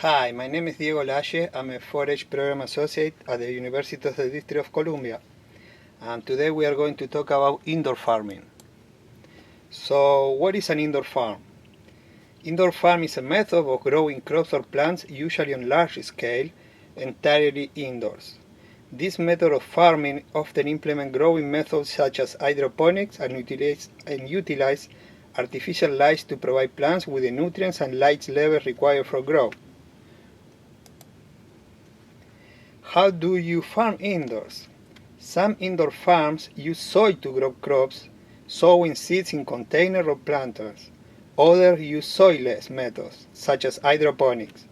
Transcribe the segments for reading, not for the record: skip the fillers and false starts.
Hi, my name is Diego Lalle. I'm a forage program associate at the University of the District of Columbia. And today we are going to talk about indoor farming. So, what is an indoor farm? Indoor farm is a method of growing crops or plants, usually on large scale, entirely indoors. This method of farming often implements growing methods such as hydroponics and utilize artificial lights to provide plants with the nutrients and light levels required for growth. How do you farm indoors? Some indoor farms use soil to grow crops, sowing seeds in containers or planters. Others use soilless methods, such as hydroponics.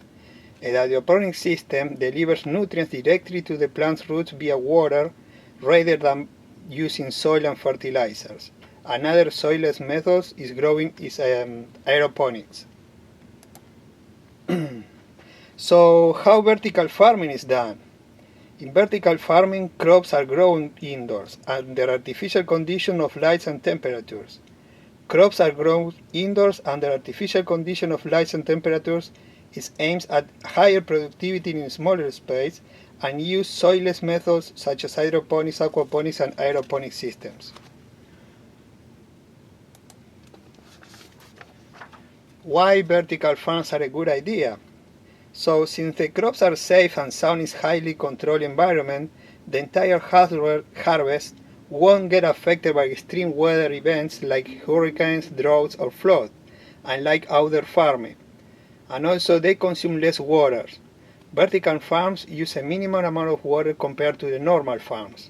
A hydroponic system delivers nutrients directly to the plant's roots via water rather than using soil and fertilizers. Another soilless method is aeroponics. So, how vertical farming is done? In vertical farming, crops are grown indoors under artificial conditions of lights and temperatures. Crops are grown indoors under artificial conditions of lights and temperatures is aimed at higher productivity in smaller space and use soilless methods such as hydroponics, aquaponics, and aeroponic systems. Why vertical farms are a good idea? So, since the crops are safe and sound in highly controlled environment, the entire harvest won't get affected by extreme weather events like hurricanes, droughts, or floods, unlike outdoor farming. And also, they consume less water. Vertical farms use a minimum amount of water compared to the normal farms.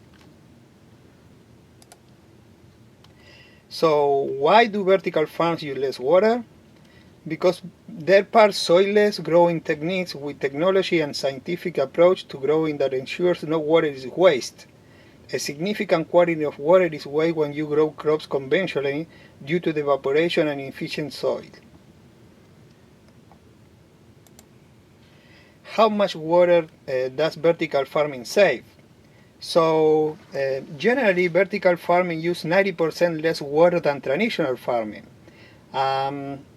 So, why do vertical farms use less water? Because they're part soilless growing techniques with technology and scientific approach to growing that ensures no water is waste. A significant quantity of water is wasted when you grow crops conventionally due to the evaporation and inefficient soil. How much water does vertical farming save? So, generally, vertical farming uses 90% less water than traditional farming.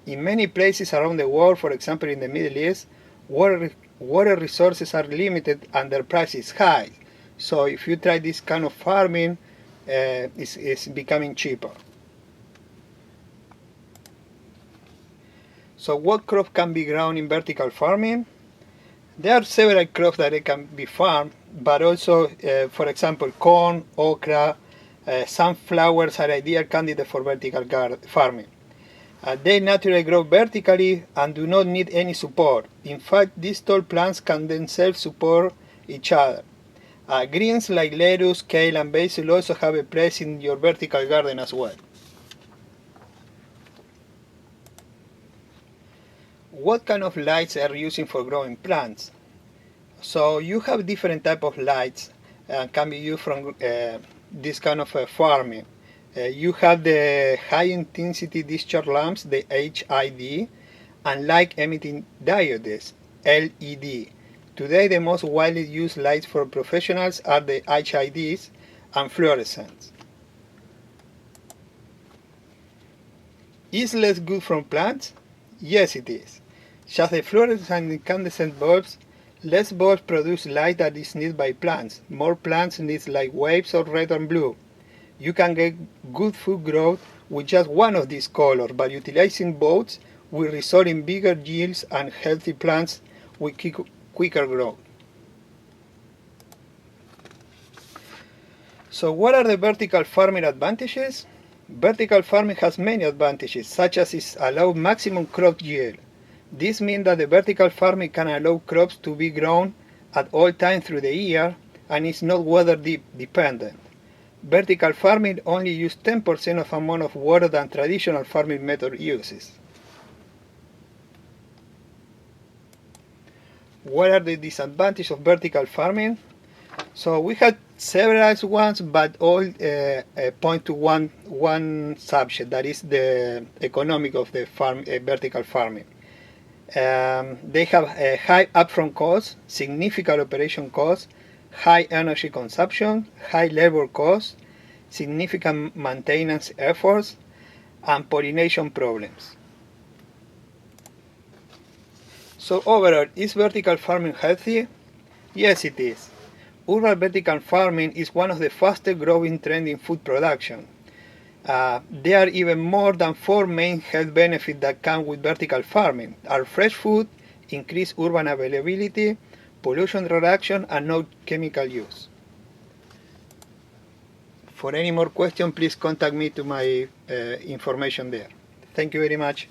In many places around the world, for example in the Middle East, water resources are limited and their price is high. So if you try this kind of farming, it's becoming cheaper. So what crop can be grown in vertical farming? There are several crops that can be farmed, but also, for example, corn, okra, sunflowers are ideal candidates for vertical farming. They naturally grow vertically and do not need any support. In fact, these tall plants can themselves support each other. Greens like lettuce, kale, and basil also have a place in your vertical garden as well. What kind of lights are you using for growing plants? So you have different types of lights can be used from this kind of farming. You have the high intensity discharge lamps, the HID, and light emitting diodes, LED. Today the most widely used lights for professionals are the HIDs and fluorescents. Is less good from plants? Yes, it is. Just the fluorescent and incandescent bulbs, less bulbs produce light that is needed by plants. More plants need light waves of red and blue. You can get good food growth with just one of these colors, but utilizing both will result in bigger yields and healthy plants with quicker growth. So what are the vertical farming advantages? Vertical farming has many advantages, such as it allows maximum crop yield. This means that the vertical farming can allow crops to be grown at all times through the year and is not weather dependent. Vertical farming only uses 10% of amount of water than traditional farming method uses. What are the disadvantages of vertical farming? So we had several ones, but all point to one subject, that is the economic of the vertical farming. They have a high upfront cost, significant operation cost, high energy consumption, high labor costs, significant maintenance efforts, and pollination problems. So overall, is vertical farming healthy? Yes, it is. Urban vertical farming is one of the fastest growing trends in food production. There are even more than 4 main health benefits that come with vertical farming: are fresh food, increased urban availability, pollution reduction, and no chemical use. For any more questions, please contact me to my information there. Thank you very much.